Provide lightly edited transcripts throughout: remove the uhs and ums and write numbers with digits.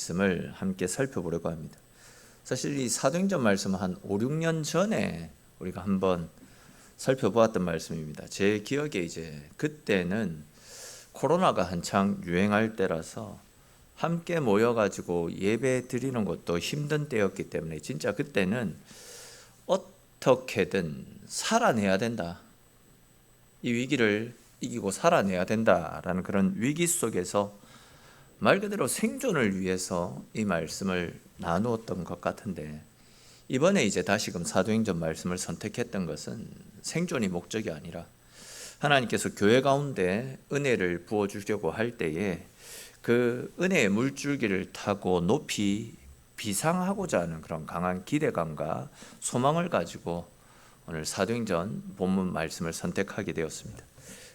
말씀을 함께 살펴보려고 합니다. 사실 이 사도행전 말씀은 한 5, 6년 전에 우리가 한번 살펴보았던 말씀입니다. 제 기억에 이제 그때는 코로나가 한창 유행할 때라서 함께 모여가지고 예배 드리는 것도 힘든 때였기 때문에 진짜 그때는 어떻게든 살아내야 된다. 이 위기를 이기고 살아내야 된다라는 그런 위기 속에서 말 그대로 생존을 위해서 이 말씀을 나누었던 것 같은데, 이번에 이제 다시금 사도행전 말씀을 선택했던 것은 생존이 목적이 아니라 하나님께서 교회 가운데 은혜를 부어주려고 할 때에 그 은혜의 물줄기를 타고 높이 비상하고자 하는 그런 강한 기대감과 소망을 가지고 오늘 사도행전 본문 말씀을 선택하게 되었습니다.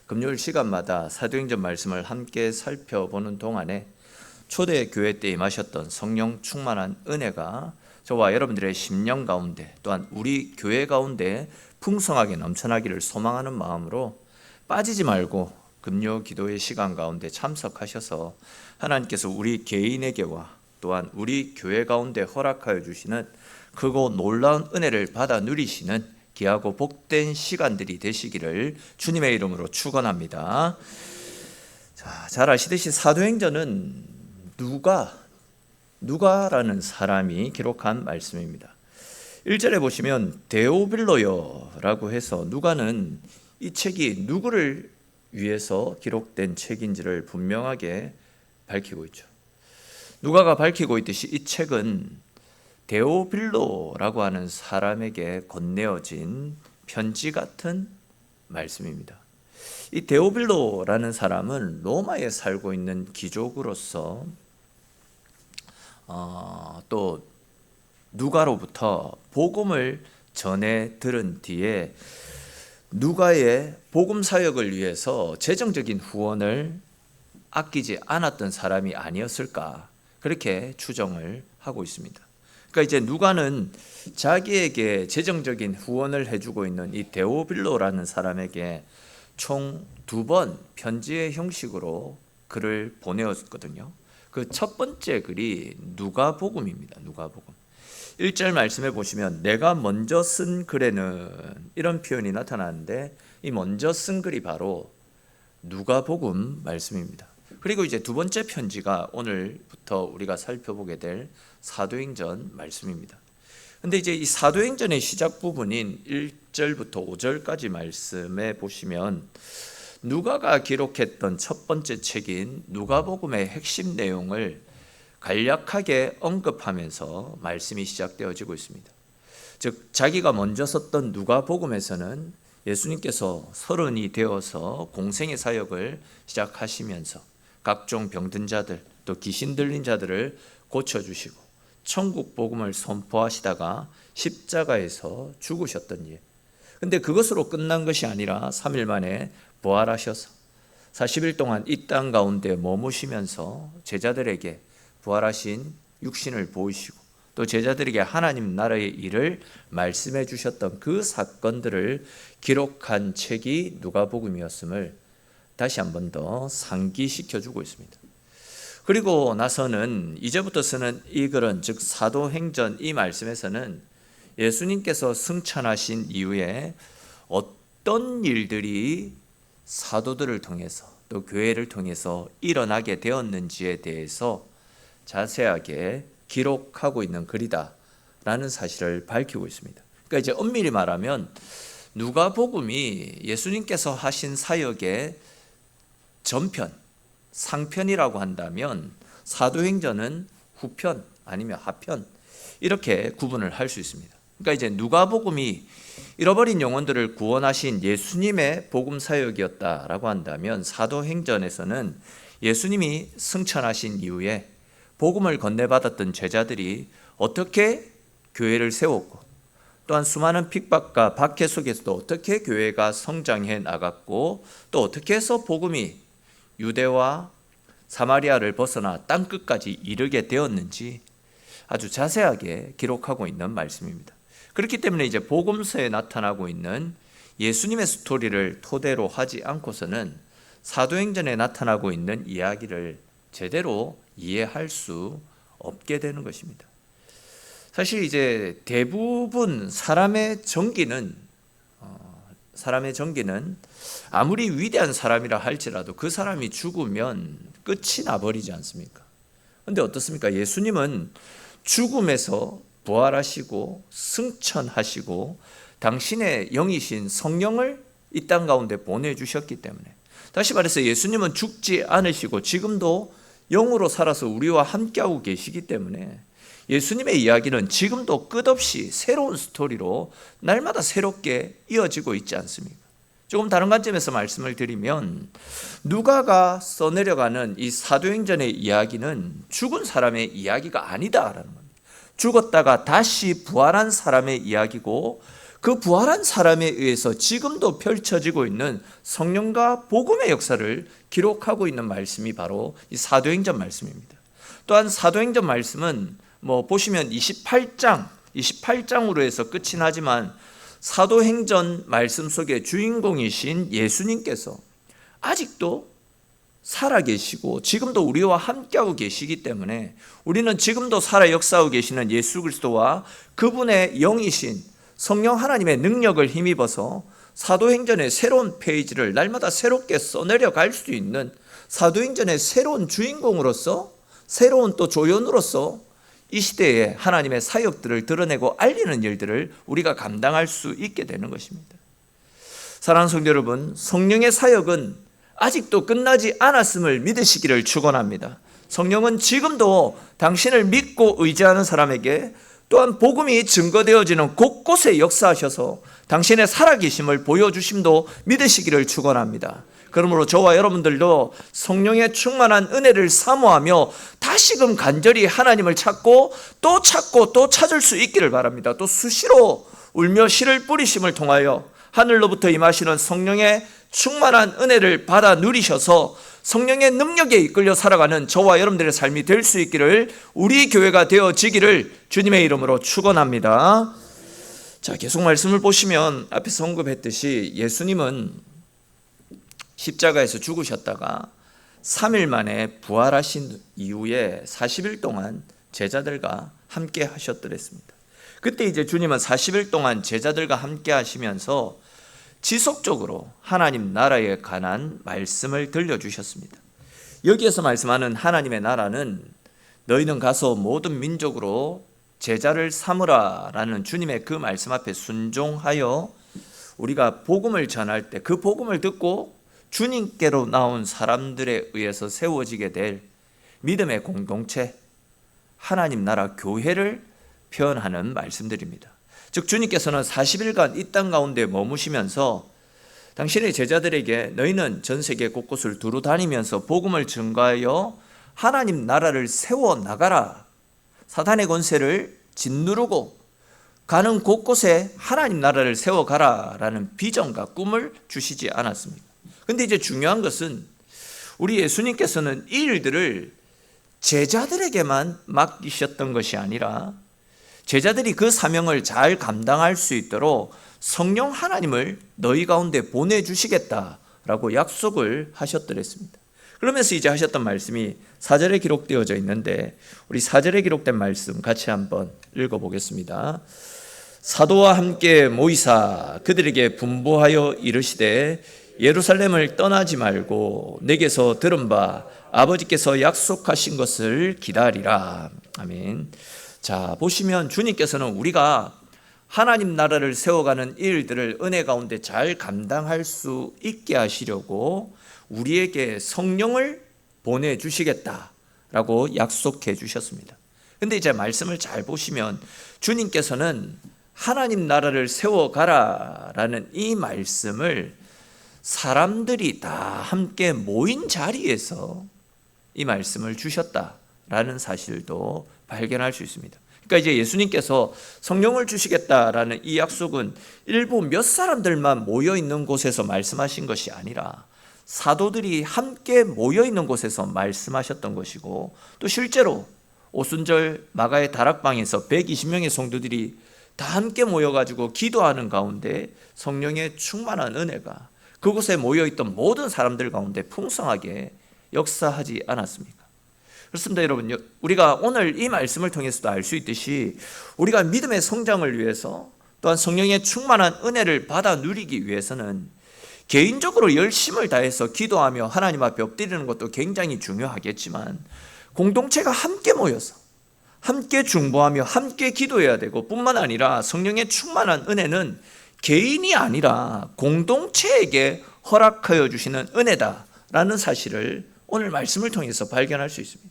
금요일 시간마다 사도행전 말씀을 함께 살펴보는 동안에 초대 교회 때 임하셨던 성령 충만한 은혜가 저와 여러분들의 심령 가운데 또한 우리 교회 가운데 풍성하게 넘쳐나기를 소망하는 마음으로 빠지지 말고 금요 기도의 시간 가운데 참석하셔서 하나님께서 우리 개인에게와 또한 우리 교회 가운데 허락하여 주시는 크고 놀라운 은혜를 받아 누리시는 귀하고 복된 시간들이 되시기를 주님의 이름으로 축원합니다. 자, 잘 아시듯이 사도행전은 누가라는 사람이 기록한 말씀입니다. 1절에 보시면 데오빌로여라고 해서 누가는 이 책이 누구를 위해서 기록된 책인지를 분명하게 밝히고 있죠. 누가가 밝히고 있듯이 이 책은 데오빌로라고 하는 사람에게 건네어진 편지 같은 말씀입니다. 이 데오빌로라는 사람은 로마에 살고 있는 귀족으로서 또 누가로부터 복음을 전해 들은 뒤에 누가의 복음 사역을 위해서 재정적인 후원을 아끼지 않았던 사람이 아니었을까, 그렇게 추정을 하고 있습니다. 그러니까 이제 누가는 자기에게 재정적인 후원을 해주고 있는 이 데오빌로라는 사람에게 총 2번 편지의 형식으로 글을 보내었거든요. 그 첫 번째 글이 누가복음입니다. 누가복음. 1절 말씀해 보시면 내가 먼저 쓴 글에는 이런 표현이 나타나는데, 이 먼저 쓴 글이 바로 누가복음 말씀입니다. 그리고 이제 두 번째 편지가 오늘부터 우리가 살펴보게 될 사도행전 말씀입니다. 근데 이제 이 사도행전의 시작 부분인 1절부터 5절까지 말씀에 보시면 누가가 기록했던 첫 번째 책인 누가복음의 핵심 내용을 간략하게 언급하면서 말씀이 시작되어지고 있습니다. 즉 자기가 먼저 썼던 누가복음에서는 예수님께서 30이 되어서 공생의 사역을 시작하시면서 각종 병든 자들 또 귀신 들린 자들을 고쳐주시고 천국 복음을 선포하시다가 십자가에서 죽으셨던 일. 근데 그것으로 끝난 것이 아니라 3일 만에 부활하셔서 40일 동안 이 땅 가운데 머무시면서 제자들에게 부활하신 육신을 보이시고 또 제자들에게 하나님 나라의 일을 말씀해 주셨던 그 사건들을 기록한 책이 누가복음이었음을 다시 한 번 더 상기시켜 주고 있습니다. 그리고 나서는 이제부터 쓰는 이 글은, 즉 사도행전 이 말씀에서는 예수님께서 승천하신 이후에 어떤 일들이 사도들을 통해서 또 교회를 통해서 일어나게 되었는지에 대해서 자세하게 기록하고 있는 글이다라는 사실을 밝히고 있습니다. 그러니까 이제 엄밀히 말하면 누가복음이 예수님께서 하신 사역의 전편, 상편이라고 한다면 사도행전은 후편 아니면 하편, 이렇게 구분을 할 수 있습니다. 그러니까 이제 누가복음이 잃어버린 영혼들을 구원하신 예수님의 복음 사역이었다라고 한다면 사도행전에서는 예수님이 승천하신 이후에 복음을 건네받았던 제자들이 어떻게 교회를 세웠고 또한 수많은 핍박과 박해 속에서도 어떻게 교회가 성장해 나갔고 또 어떻게 해서 복음이 유대와 사마리아를 벗어나 땅끝까지 이르게 되었는지 아주 자세하게 기록하고 있는 말씀입니다. 그렇기 때문에 이제 복음서에 나타나고 있는 예수님의 스토리를 토대로 하지 않고서는 사도행전에 나타나고 있는 이야기를 제대로 이해할 수 없게 되는 것입니다. 사실 이제 대부분 사람의 전기는 아무리 위대한 사람이라 할지라도 그 사람이 죽으면 끝이 나버리지 않습니까? 그런데 어떻습니까? 예수님은 죽음에서 부활하시고 승천하시고 당신의 영이신 성령을 이 땅 가운데 보내주셨기 때문에, 다시 말해서 예수님은 죽지 않으시고 지금도 영으로 살아서 우리와 함께하고 계시기 때문에 예수님의 이야기는 지금도 끝없이 새로운 스토리로 날마다 새롭게 이어지고 있지 않습니까? 조금 다른 관점에서 말씀을 드리면, 누가가 써내려가는 이 사도행전의 이야기는 죽은 사람의 이야기가 아니다라는 겁니다. 죽었다가 다시 부활한 사람의 이야기고, 그 부활한 사람에 의해서 지금도 펼쳐지고 있는 성령과 복음의 역사를 기록하고 있는 말씀이 바로 이 사도행전 말씀입니다. 또한 사도행전 말씀은 보시면 28장으로 해서 끝이 나지만, 사도행전 말씀 속의 주인공이신 예수님께서 아직도 살아계시고 지금도 우리와 함께하고 계시기 때문에, 우리는 지금도 살아 역사하고 계시는 예수 그리스도와 그분의 영이신 성령 하나님의 능력을 힘입어서 사도행전의 새로운 페이지를 날마다 새롭게 써내려 갈 수 있는 사도행전의 새로운 주인공으로서, 새로운 또 조연으로서 이 시대에 하나님의 사역들을 드러내고 알리는 일들을 우리가 감당할 수 있게 되는 것입니다. 사랑하는 성도 여러분, 성령의 사역은 아직도 끝나지 않았음을 믿으시기를 축원합니다. 성령은 지금도 당신을 믿고 의지하는 사람에게, 또한 복음이 증거되어지는 곳곳에 역사하셔서 당신의 살아계심을 보여주심도 믿으시기를 축원합니다. 그러므로 저와 여러분들도 성령의 충만한 은혜를 사모하며 다시금 간절히 하나님을 찾고 또 찾을 수 있기를 바랍니다. 또 수시로 울며 씨를 뿌리심을 통하여 하늘로부터 임하시는 성령의 충만한 은혜를 받아 누리셔서 성령의 능력에 이끌려 살아가는 저와 여러분들의 삶이 될 수 있기를, 우리 교회가 되어지기를 주님의 이름으로 축원합니다. 자, 계속 말씀을 보시면 앞에서 언급했듯이 예수님은 십자가에서 죽으셨다가 3일 만에 부활하신 이후에 40일 동안 제자들과 함께 하셨더랬습니다. 그때 이제 주님은 40일 동안 제자들과 함께 하시면서 지속적으로 하나님 나라에 관한 말씀을 들려주셨습니다. 여기에서 말씀하는 하나님의 나라는 너희는 가서 모든 민족으로 제자를 삼으라 라는 주님의 그 말씀 앞에 순종하여 우리가 복음을 전할 때 그 복음을 듣고 주님께로 나온 사람들에 의해서 세워지게 될 믿음의 공동체, 하나님 나라 교회를 표현하는 말씀들입니다. 즉 주님께서는 40일간 이 땅 가운데 머무시면서 당신의 제자들에게 너희는 전 세계 곳곳을 두루 다니면서 복음을 증거하여 하나님 나라를 세워나가라, 사탄의 권세를 짓누르고 가는 곳곳에 하나님 나라를 세워가라 라는 비전과 꿈을 주시지 않았습니까? 그런데 이제 중요한 것은 우리 예수님께서는 이 일들을 제자들에게만 맡기셨던 것이 아니라 제자들이 그 사명을 잘 감당할 수 있도록 성령 하나님을 너희 가운데 보내주시겠다라고 약속을 하셨더랬습니다. 그러면서 이제 하셨던 말씀이 4절에 기록되어져 있는데, 우리 4절에 기록된 말씀 같이 한번 읽어보겠습니다. 사도와 함께 모이사 그들에게 분부하여 이르시되 예루살렘을 떠나지 말고 내게서 들은 바 아버지께서 약속하신 것을 기다리라. 아멘. 자, 보시면 주님께서는 우리가 하나님 나라를 세워가는 일들을 은혜 가운데 잘 감당할 수 있게 하시려고 우리에게 성령을 보내주시겠다라고 약속해 주셨습니다. 근데 이제 말씀을 잘 보시면 주님께서는 하나님 나라를 세워가라라는 이 말씀을 사람들이 다 함께 모인 자리에서 이 말씀을 주셨다라는 사실도 발견할 수 있습니다. 그러니까 이제 예수님께서 성령을 주시겠다라는 이 약속은 일부 몇 사람들만 모여 있는 곳에서 말씀하신 것이 아니라 사도들이 함께 모여 있는 곳에서 말씀하셨던 것이고, 또 실제로 오순절 마가의 다락방에서 120명의 성도들이 다 함께 모여가지고 기도하는 가운데 성령의 충만한 은혜가 그곳에 모여있던 모든 사람들 가운데 풍성하게 역사하지 않았습니까? 그렇습니다, 여러분. 우리가 오늘 이 말씀을 통해서도 알 수 있듯이 우리가 믿음의 성장을 위해서 또한 성령의 충만한 은혜를 받아 누리기 위해서는 개인적으로 열심을 다해서 기도하며 하나님 앞에 엎드리는 것도 굉장히 중요하겠지만 공동체가 함께 모여서 함께 중보하며 함께 기도해야 되고, 뿐만 아니라 성령의 충만한 은혜는 개인이 아니라 공동체에게 허락하여 주시는 은혜다라는 사실을 오늘 말씀을 통해서 발견할 수 있습니다.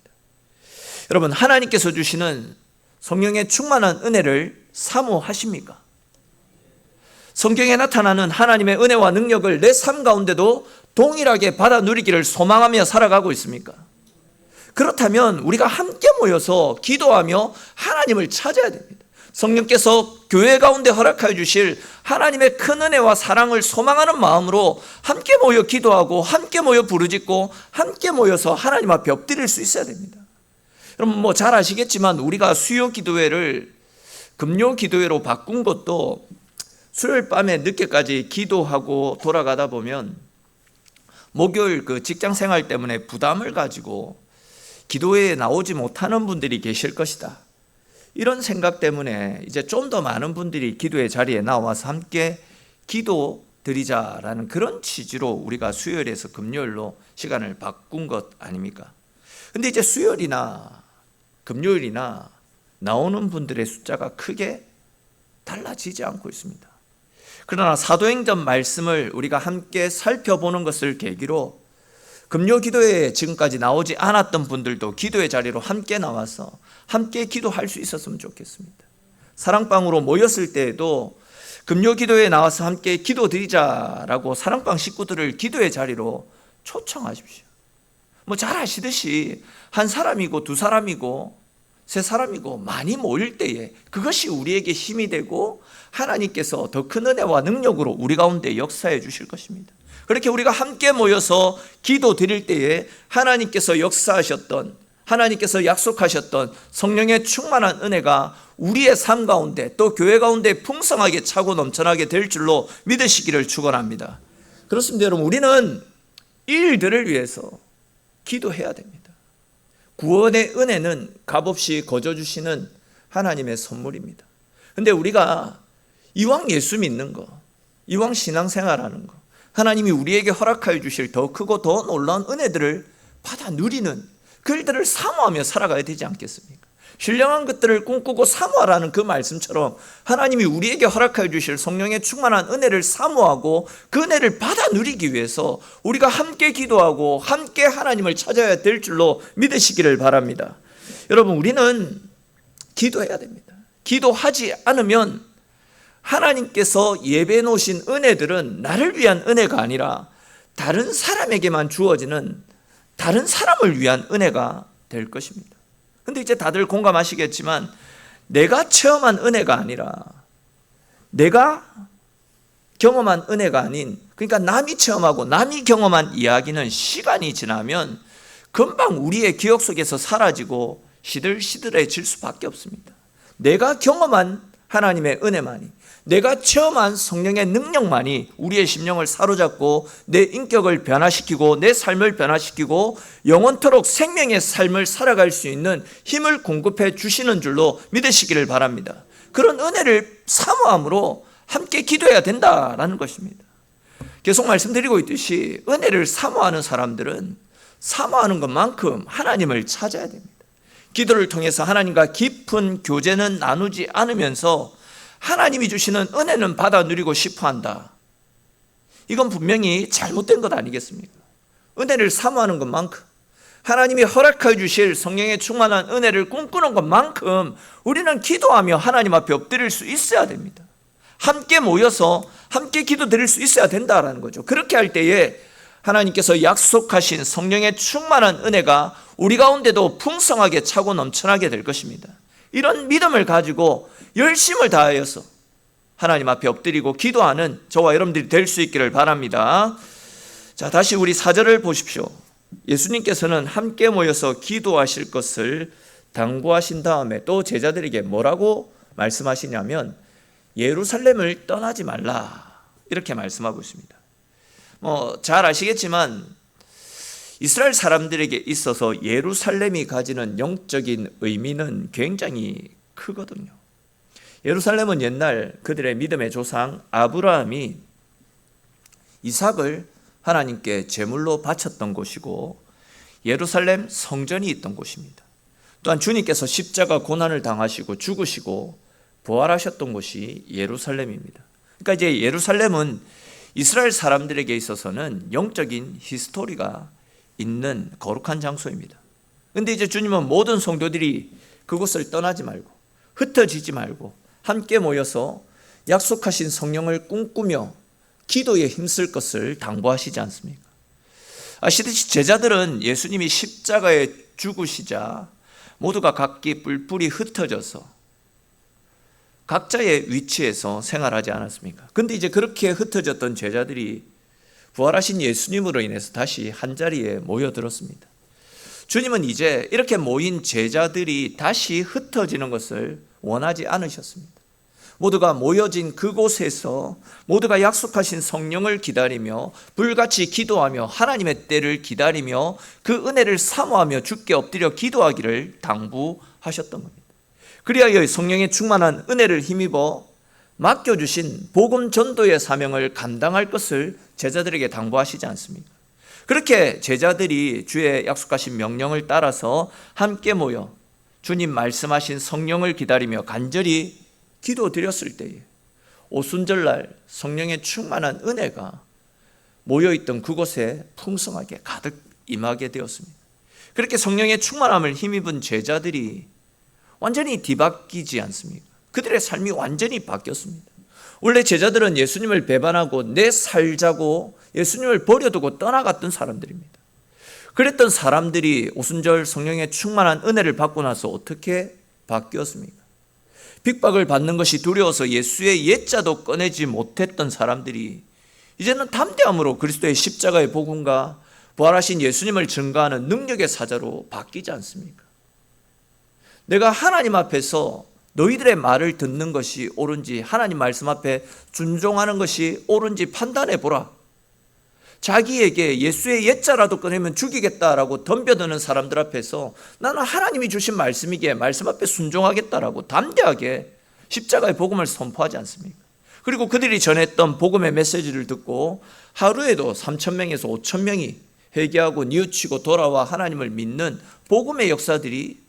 여러분, 하나님께서 주시는 성령의 충만한 은혜를 사모하십니까? 성경에 나타나는 하나님의 은혜와 능력을 내 삶 가운데도 동일하게 받아 누리기를 소망하며 살아가고 있습니까? 그렇다면 우리가 함께 모여서 기도하며 하나님을 찾아야 됩니다. 성령께서 교회 가운데 허락하여 주실 하나님의 큰 은혜와 사랑을 소망하는 마음으로 함께 모여 기도하고 함께 모여 부르짖고 함께 모여서 하나님 앞에 엎드릴 수 있어야 됩니다. 여러분, 잘 아시겠지만 우리가 수요 기도회를 금요 기도회로 바꾼 것도 수요일 밤에 늦게까지 기도하고 돌아가다 보면 목요일 그 직장 생활 때문에 부담을 가지고 기도회에 나오지 못하는 분들이 계실 것이다, 이런 생각 때문에 이제 좀 더 많은 분들이 기도의 자리에 나와서 함께 기도 드리자라는 그런 취지로 우리가 수요일에서 금요일로 시간을 바꾼 것 아닙니까? 근데 이제 수요일이나 금요일이나 나오는 분들의 숫자가 크게 달라지지 않고 있습니다. 그러나 사도행전 말씀을 우리가 함께 살펴보는 것을 계기로 금요 기도회에 지금까지 나오지 않았던 분들도 기도의 자리로 함께 나와서 함께 기도할 수 있었으면 좋겠습니다. 사랑방으로 모였을 때에도 금요 기도회에 나와서 함께 기도 드리자라고 사랑방 식구들을 기도의 자리로 초청하십시오. 잘 아시듯이 한 사람이고 두 사람이고 세 사람이고 많이 모일 때에 그것이 우리에게 힘이 되고 하나님께서 더 큰 은혜와 능력으로 우리 가운데 역사해 주실 것입니다. 그렇게 우리가 함께 모여서 기도 드릴 때에 하나님께서 역사하셨던, 하나님께서 약속하셨던 성령의 충만한 은혜가 우리의 삶 가운데 또 교회 가운데 풍성하게 차고 넘쳐나게 될 줄로 믿으시기를 축원합니다. 그렇습니다, 여러분. 우리는 이 일들을 위해서 기도해야 됩니다. 구원의 은혜는 값없이 거저 주시는 하나님의 선물입니다. 그런데 우리가 이왕 예수 믿는 거, 이왕 신앙생활하는 거, 하나님이 우리에게 허락하여 주실 더 크고 더 놀라운 은혜들을 받아 누리는 그 일들을 사모하며 살아가야 되지 않겠습니까? 신령한 것들을 꿈꾸고 사모하라는 그 말씀처럼 하나님이 우리에게 허락하여 주실 성령의 충만한 은혜를 사모하고 그 은혜를 받아 누리기 위해서 우리가 함께 기도하고 함께 하나님을 찾아야 될 줄로 믿으시기를 바랍니다. 여러분, 우리는 기도해야 됩니다. 기도하지 않으면 하나님께서 예배해 놓으신 은혜들은 나를 위한 은혜가 아니라 다른 사람에게만 주어지는 다른 사람을 위한 은혜가 될 것입니다. 근데 이제 다들 공감하시겠지만 내가 체험한 은혜가 아니라 내가 경험한 은혜가 아닌, 그러니까 남이 체험하고 남이 경험한 이야기는 시간이 지나면 금방 우리의 기억 속에서 사라지고 시들시들해질 수밖에 없습니다. 내가 경험한 하나님의 은혜만이, 내가 체험한 성령의 능력만이 우리의 심령을 사로잡고 내 인격을 변화시키고 내 삶을 변화시키고 영원토록 생명의 삶을 살아갈 수 있는 힘을 공급해 주시는 줄로 믿으시기를 바랍니다. 그런 은혜를 사모함으로 함께 기도해야 된다라는 것입니다. 계속 말씀드리고 있듯이 은혜를 사모하는 사람들은 사모하는 것만큼 하나님을 찾아야 됩니다. 기도를 통해서 하나님과 깊은 교제는 나누지 않으면서 하나님이 주시는 은혜는 받아 누리고 싶어 한다. 이건 분명히 잘못된 것 아니겠습니까? 은혜를 사모하는 것만큼, 하나님이 허락하여 주실 성령의 충만한 은혜를 꿈꾸는 것만큼 우리는 기도하며 하나님 앞에 엎드릴 수 있어야 됩니다. 함께 모여서 함께 기도 드릴 수 있어야 된다라는 거죠. 그렇게 할 때에 하나님께서 약속하신 성령의 충만한 은혜가 우리 가운데도 풍성하게 차고 넘쳐나게 될 것입니다. 이런 믿음을 가지고 열심을 다하여서 하나님 앞에 엎드리고 기도하는 저와 여러분들이 될 수 있기를 바랍니다. 자, 다시 우리 4절을 보십시오. 예수님께서는 함께 모여서 기도하실 것을 당부하신 다음에 또 제자들에게 뭐라고 말씀하시냐면 예루살렘을 떠나지 말라, 이렇게 말씀하고 있습니다. 잘 아시겠지만 이스라엘 사람들에게 있어서 예루살렘이 가지는 영적인 의미는 굉장히 크거든요. 예루살렘은 옛날 그들의 믿음의 조상 아브라함이 이삭을 하나님께 제물로 바쳤던 곳이고 예루살렘 성전이 있던 곳입니다. 또한 주님께서 십자가 고난을 당하시고 죽으시고 부활하셨던 곳이 예루살렘입니다. 그러니까 이제 예루살렘은 이스라엘 사람들에게 있어서는 영적인 히스토리가 있는 거룩한 장소입니다. 그런데 이제 주님은 모든 성도들이 그곳을 떠나지 말고 흩어지지 말고 함께 모여서 약속하신 성령을 꿈꾸며 기도에 힘쓸 것을 당부하시지 않습니까? 아시듯이 제자들은 예수님이 십자가에 죽으시자 모두가 각기 뿔뿔이 흩어져서 각자의 위치에서 생활하지 않았습니까? 그런데 이제 그렇게 흩어졌던 제자들이 부활하신 예수님으로 인해서 다시 한자리에 모여들었습니다. 주님은 이제 이렇게 모인 제자들이 다시 흩어지는 것을 원하지 않으셨습니다. 모두가 모여진 그곳에서 모두가 약속하신 성령을 기다리며 불같이 기도하며 하나님의 때를 기다리며 그 은혜를 사모하며 주께 엎드려 기도하기를 당부하셨던 겁니다. 그리하여 성령의 충만한 은혜를 힘입어 맡겨주신 복음 전도의 사명을 감당할 것을 제자들에게 당부하시지 않습니까? 그렇게 제자들이 주의 약속하신 명령을 따라서 함께 모여 주님 말씀하신 성령을 기다리며 간절히 기도드렸을 때에 오순절날 성령의 충만한 은혜가 모여있던 그곳에 풍성하게 가득 임하게 되었습니다. 그렇게 성령의 충만함을 힘입은 제자들이 완전히 뒤바뀌지 않습니까? 그들의 삶이 완전히 바뀌었습니다. 원래 제자들은 예수님을 배반하고 내 살자고 예수님을 버려두고 떠나갔던 사람들입니다. 그랬던 사람들이 오순절 성령의 충만한 은혜를 받고 나서 어떻게 바뀌었습니까? 핍박을 받는 것이 두려워서 예수의 옛자도 꺼내지 못했던 사람들이 이제는 담대함으로 그리스도의 십자가의 복음과 부활하신 예수님을 증거하는 능력의 사자로 바뀌지 않습니까? 내가 하나님 앞에서 너희들의 말을 듣는 것이 옳은지 하나님 말씀 앞에 순종하는 것이 옳은지 판단해 보라. 자기에게 예수의 옛자라도 꺼내면 죽이겠다라고 덤벼드는 사람들 앞에서 나는 하나님이 주신 말씀이기에 말씀 앞에 순종하겠다라고 담대하게 십자가의 복음을 선포하지 않습니까? 그리고 그들이 전했던 복음의 메시지를 듣고 하루에도 3,000명에서 5,000명이 회개하고 뉘우치고 돌아와 하나님을 믿는 복음의 역사들이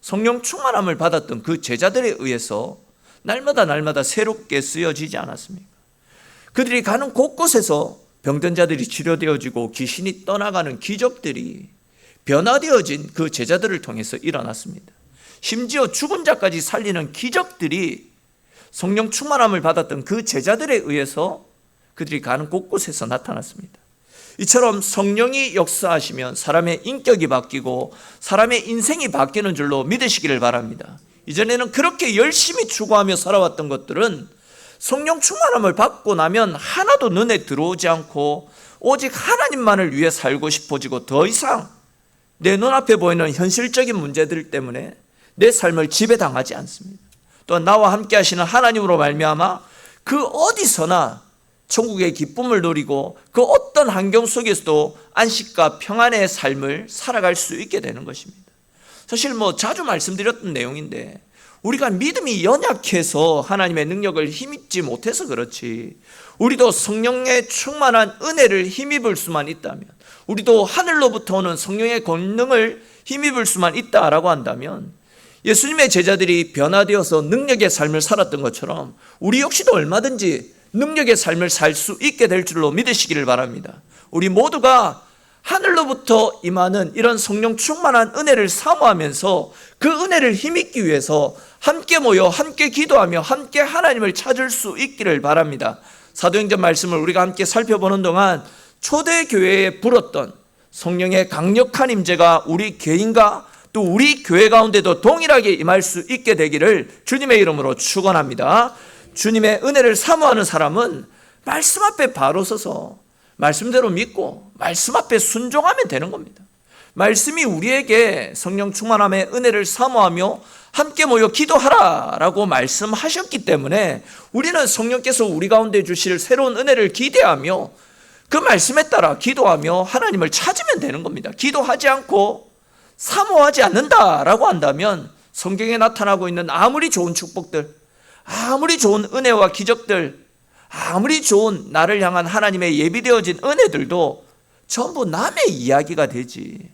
성령 충만함을 받았던 그 제자들에 의해서 날마다 새롭게 쓰여지지 않았습니까? 그들이 가는 곳곳에서 병든 자들이 치료되어지고 귀신이 떠나가는 기적들이 변화되어진 그 제자들을 통해서 일어났습니다. 심지어 죽은 자까지 살리는 기적들이 성령 충만함을 받았던 그 제자들에 의해서 그들이 가는 곳곳에서 나타났습니다. 이처럼 성령이 역사하시면 사람의 인격이 바뀌고 사람의 인생이 바뀌는 줄로 믿으시기를 바랍니다. 이전에는 그렇게 열심히 추구하며 살아왔던 것들은 성령 충만함을 받고 나면 하나도 눈에 들어오지 않고 오직 하나님만을 위해 살고 싶어지고 더 이상 내 눈앞에 보이는 현실적인 문제들 때문에 내 삶을 지배당하지 않습니다. 또한 나와 함께 하시는 하나님으로 말미암아 그 어디서나 천국의 기쁨을 누리고 그 어떤 환경 속에서도 안식과 평안의 삶을 살아갈 수 있게 되는 것입니다. 사실 자주 말씀드렸던 내용인데 우리가 믿음이 연약해서 하나님의 능력을 힘입지 못해서 그렇지 우리도 성령의 충만한 은혜를 힘입을 수만 있다면 우리도 하늘로부터 오는 성령의 권능을 힘입을 수만 있다라고 한다면 예수님의 제자들이 변화되어서 능력의 삶을 살았던 것처럼 우리 역시도 얼마든지 능력의 삶을 살 수 있게 될 줄로 믿으시기를 바랍니다. 우리 모두가 하늘로부터 임하는 이런 성령 충만한 은혜를 사모하면서 그 은혜를 힘입기 위해서 함께 모여 함께 기도하며 함께 하나님을 찾을 수 있기를 바랍니다. 사도행전 말씀을 우리가 함께 살펴보는 동안 초대교회에 불었던 성령의 강력한 임재가 우리 개인과 또 우리 교회 가운데도 동일하게 임할 수 있게 되기를 주님의 이름으로 축원합니다. 주님의 은혜를 사모하는 사람은 말씀 앞에 바로 서서 말씀대로 믿고 말씀 앞에 순종하면 되는 겁니다. 말씀이 우리에게 성령 충만함의 은혜를 사모하며 함께 모여 기도하라라고 말씀하셨기 때문에 우리는 성령께서 우리 가운데 주실 새로운 은혜를 기대하며 그 말씀에 따라 기도하며 하나님을 찾으면 되는 겁니다. 기도하지 않고 사모하지 않는다라고 한다면 성경에 나타나고 있는 아무리 좋은 축복들, 아무리 좋은 은혜와 기적들, 아무리 좋은 나를 향한 하나님의 예비되어진 은혜들도 전부 남의 이야기가 되지,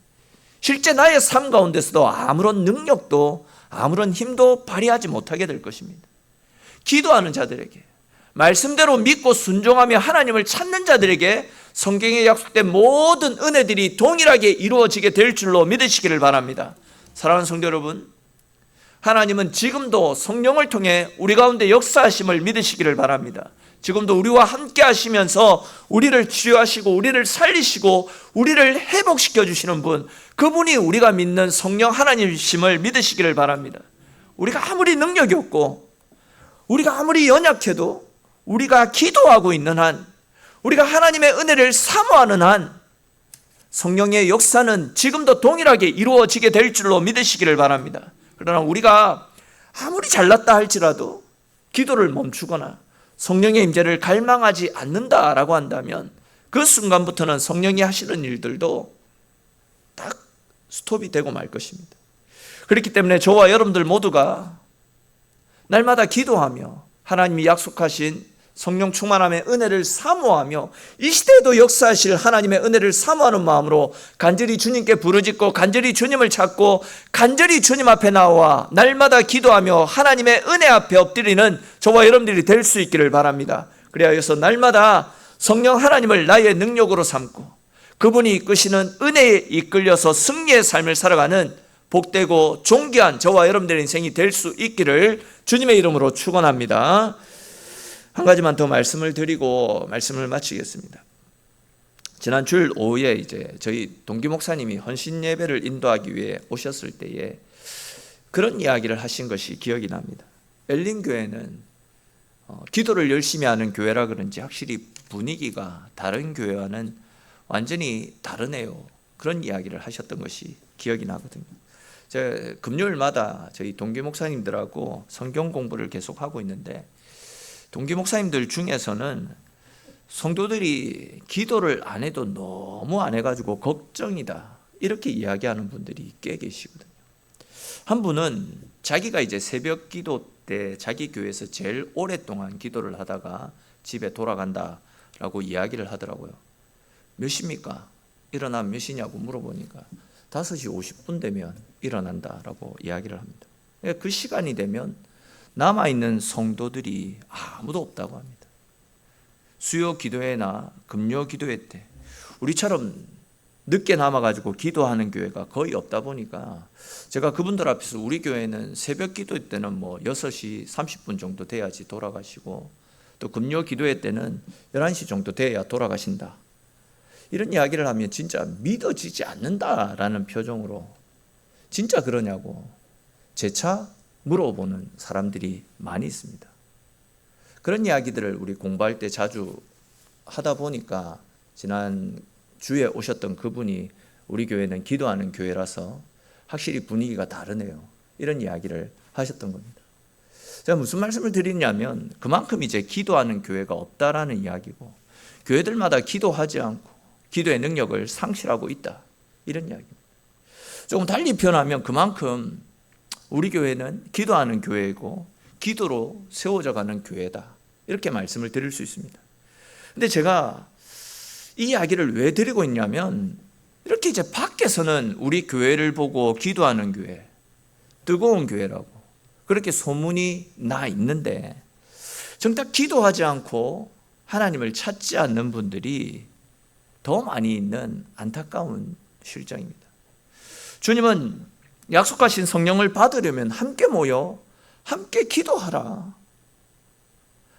실제 나의 삶 가운데서도 아무런 능력도 아무런 힘도 발휘하지 못하게 될 것입니다. 기도하는 자들에게, 말씀대로 믿고 순종하며 하나님을 찾는 자들에게 성경에 약속된 모든 은혜들이 동일하게 이루어지게 될 줄로 믿으시기를 바랍니다. 사랑하는 성도 여러분, 하나님은 지금도 성령을 통해 우리 가운데 역사하심을 믿으시기를 바랍니다. 지금도 우리와 함께 하시면서 우리를 치유하시고 우리를 살리시고 우리를 회복시켜 주시는 분, 그분이 우리가 믿는 성령 하나님이심을 믿으시기를 바랍니다. 우리가 아무리 능력이 없고 우리가 아무리 연약해도 우리가 기도하고 있는 한, 우리가 하나님의 은혜를 사모하는 한 성령의 역사는 지금도 동일하게 이루어지게 될 줄로 믿으시기를 바랍니다. 그러나 우리가 아무리 잘났다 할지라도 기도를 멈추거나 성령의 임재를 갈망하지 않는다라고 한다면 그 순간부터는 성령이 하시는 일들도 딱 스톱이 되고 말 것입니다. 그렇기 때문에 저와 여러분들 모두가 날마다 기도하며 하나님이 약속하신 성령 충만함의 은혜를 사모하며 이 시대에도 역사하실 하나님의 은혜를 사모하는 마음으로 간절히 주님께 부르짖고 간절히 주님을 찾고 간절히 주님 앞에 나와 날마다 기도하며 하나님의 은혜 앞에 엎드리는 저와 여러분들이 될 수 있기를 바랍니다. 그래서 날마다 성령 하나님을 나의 능력으로 삼고 그분이 이끄시는 은혜에 이끌려서 승리의 삶을 살아가는 복되고 존귀한 저와 여러분들의 인생이 될 수 있기를 주님의 이름으로 축원합니다. 한 가지만 더 말씀을 드리고 말씀을 마치겠습니다. 지난 주일 오후에 이제 저희 동기 목사님이 헌신 예배를 인도하기 위해 오셨을 때에 그런 이야기를 하신 것이 기억이 납니다. 엘린 교회는 기도를 열심히 하는 교회라 그런지 확실히 분위기가 다른 교회와는 완전히 다르네요. 그런 이야기를 하셨던 것이 기억이 나거든요. 제가 금요일마다 저희 동기 목사님들하고 성경 공부를 계속 하고 있는데 동기 목사님들 중에서는 성도들이 기도를 안 해도 너무 안 해가지고 걱정이다 이렇게 이야기하는 분들이 꽤 계시거든요. 한 분은 자기가 이제 새벽 기도 때 자기 교회에서 제일 오랫동안 기도를 하다가 집에 돌아간다라고 이야기를 하더라고요. 몇 시입니까? 일어나면 몇 시냐고 물어보니까 5시 50분 되면 일어난다라고 이야기를 합니다. 그 시간이 되면 남아있는 성도들이 아무도 없다고 합니다. 수요 기도회나 금요 기도회 때 우리처럼 늦게 남아가지고 기도하는 교회가 거의 없다 보니까 제가 그분들 앞에서 우리 교회는 새벽 기도회 때는 6시 30분 정도 돼야지 돌아가시고 또 금요 기도회 때는 11시 정도 돼야 돌아가신다, 이런 이야기를 하면 진짜 믿어지지 않는다라는 표정으로 진짜 그러냐고 재차 물어보는 사람들이 많이 있습니다. 그런 이야기들을 우리 공부할 때 자주 하다 보니까 지난 주에 오셨던 그분이 우리 교회는 기도하는 교회라서 확실히 분위기가 다르네요, 이런 이야기를 하셨던 겁니다. 제가 무슨 말씀을 드리냐면 그만큼 이제 기도하는 교회가 없다라는 이야기고 교회들마다 기도하지 않고 기도의 능력을 상실하고 있다, 이런 이야기입니다. 조금 달리 표현하면 그만큼 우리 교회는 기도하는 교회이고 기도로 세워져 가는 교회다, 이렇게 말씀을 드릴 수 있습니다. 근데 제가 이 이야기를 왜 드리고 있냐면 이렇게 이제 밖에서는 우리 교회를 보고 기도하는 교회, 뜨거운 교회라고 그렇게 소문이 나 있는데 정작 기도하지 않고 하나님을 찾지 않는 분들이 더 많이 있는 안타까운 실정입니다. 주님은 약속하신 성령을 받으려면 함께 모여 함께 기도하라,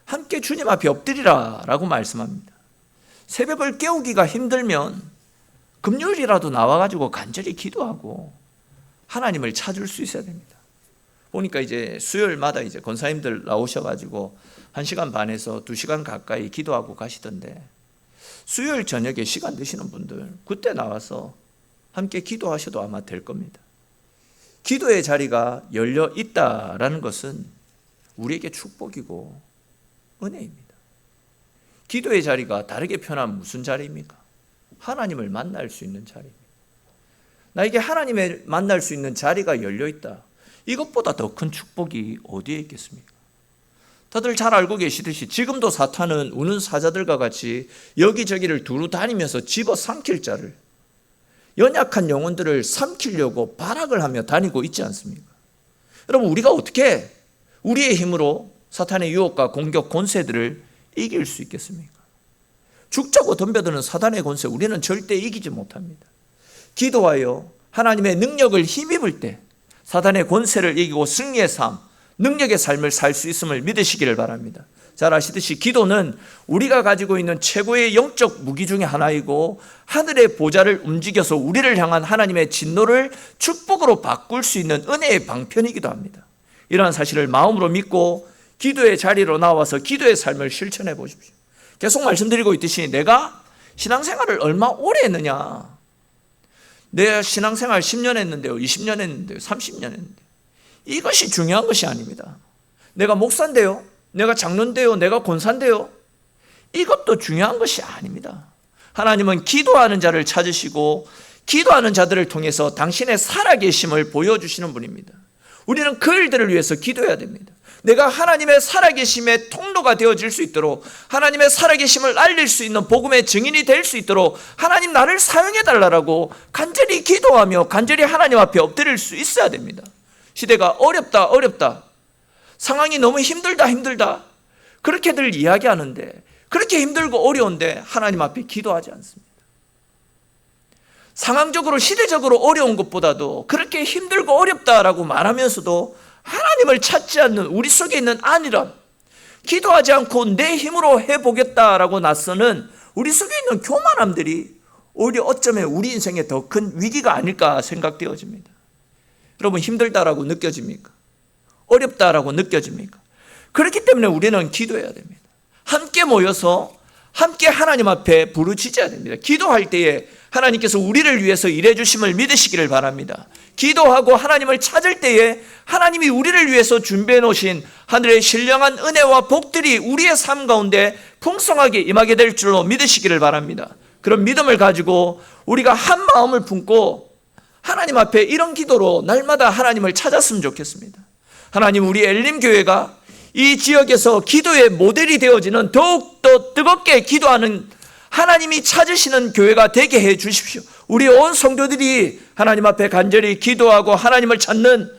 함께 주님 앞에 엎드리라 라고 말씀합니다. 새벽을 깨우기가 힘들면 금요일이라도 나와가지고 간절히 기도하고 하나님을 찾을 수 있어야 됩니다. 보니까 이제 수요일마다 이제 권사님들 나오셔가지고 1시간 반에서 2시간 가까이 기도하고 가시던데 수요일 저녁에 시간 되시는 분들 그때 나와서 함께 기도하셔도 아마 될 겁니다. 기도의 자리가 열려 있다라는 것은 우리에게 축복이고 은혜입니다. 기도의 자리가 다르게 표현하면 무슨 자리입니까? 하나님을 만날 수 있는 자리입니다. 나에게 하나님을 만날 수 있는 자리가 열려있다. 이것보다 더 큰 축복이 어디에 있겠습니까? 다들 잘 알고 계시듯이 지금도 사탄은 우는 사자들과 같이 여기저기를 두루 다니면서 집어삼킬 자를, 연약한 영혼들을 삼키려고 발악을 하며 다니고 있지 않습니까? 여러분, 우리가 어떻게 우리의 힘으로 사탄의 유혹과 공격, 권세들을 이길 수 있겠습니까? 죽자고 덤벼드는 사탄의 권세, 우리는 절대 이기지 못합니다. 기도하여 하나님의 능력을 힘입을 때 사탄의 권세를 이기고 승리의 삶, 능력의 삶을 살 수 있음을 믿으시기를 바랍니다. 잘 아시듯이 기도는 우리가 가지고 있는 최고의 영적 무기 중에 하나이고 하늘의 보좌를 움직여서 우리를 향한 하나님의 진노를 축복으로 바꿀 수 있는 은혜의 방편이기도 합니다. 이러한 사실을 마음으로 믿고 기도의 자리로 나와서 기도의 삶을 실천해 보십시오. 계속 말씀드리고 있듯이 내가 신앙생활을 얼마 오래 했느냐, 내 신앙생활 10년 했는데요, 20년 했는데요, 30년 했는데요, 이것이 중요한 것이 아닙니다. 내가 목사인데요, 내가 장로인데요, 내가 권사인데요, 이것도 중요한 것이 아닙니다. 하나님은 기도하는 자를 찾으시고 기도하는 자들을 통해서 당신의 살아계심을 보여주시는 분입니다. 우리는 그 일들을 위해서 기도해야 됩니다. 내가 하나님의 살아계심의 통로가 되어질 수 있도록, 하나님의 살아계심을 알릴 수 있는 복음의 증인이 될 수 있도록 하나님 나를 사용해달라고 간절히 기도하며 간절히 하나님 앞에 엎드릴 수 있어야 됩니다. 시대가 어렵다, 상황이 너무 힘들다 그렇게들 이야기하는데, 그렇게 힘들고 어려운데 하나님 앞에 기도하지 않습니다. 상황적으로 시대적으로 어려운 것보다도 그렇게 힘들고 어렵다라고 말하면서도 하나님을 찾지 않는 우리 속에 있는 안일함, 기도하지 않고 내 힘으로 해보겠다라고 나서는 우리 속에 있는 교만함들이 오히려 어쩌면 우리 인생에 더 큰 위기가 아닐까 생각되어집니다. 여러분, 힘들다라고 느껴집니까? 어렵다라고 느껴집니까? 그렇기 때문에 우리는 기도해야 됩니다. 함께 모여서 함께 하나님 앞에 부르짖어야 됩니다. 기도할 때에 하나님께서 우리를 위해서 일해 주심을 믿으시기를 바랍니다. 기도하고 하나님을 찾을 때에 하나님이 우리를 위해서 준비해 놓으신 하늘의 신령한 은혜와 복들이 우리의 삶 가운데 풍성하게 임하게 될 줄로 믿으시기를 바랍니다. 그런 믿음을 가지고 우리가 한 마음을 품고 하나님 앞에 이런 기도로 날마다 하나님을 찾았으면 좋겠습니다. 하나님, 우리 엘림교회가 이 지역에서 기도의 모델이 되어지는 더욱더 뜨겁게 기도하는 하나님이 찾으시는 교회가 되게 해 주십시오. 우리 온 성도들이 하나님 앞에 간절히 기도하고 하나님을 찾는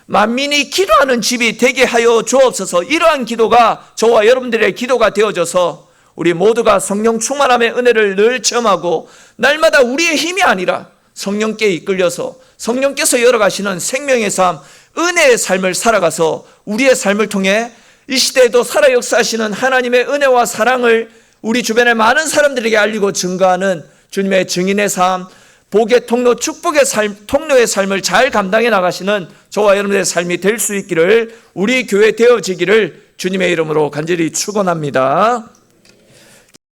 만민이 기도하는 집이 되게 하여 주옵소서. 이러한 기도가 저와 여러분들의 기도가 되어져서 우리 모두가 성령 충만함의 은혜를 늘 체험하고 날마다 우리의 힘이 아니라 성령께 이끌려서 성령께서 열어가시는 생명의 삶, 은혜의 삶을 살아가서 우리의 삶을 통해 이 시대에도 살아 역사하시는 하나님의 은혜와 사랑을 우리 주변의 많은 사람들에게 알리고 증거하는 주님의 증인의 삶, 복의 통로, 축복의 삶, 통로의 삶을 잘 감당해 나가시는 저와 여러분들의 삶이 될 수 있기를, 우리 교회 되어지기를 주님의 이름으로 간절히 축원합니다.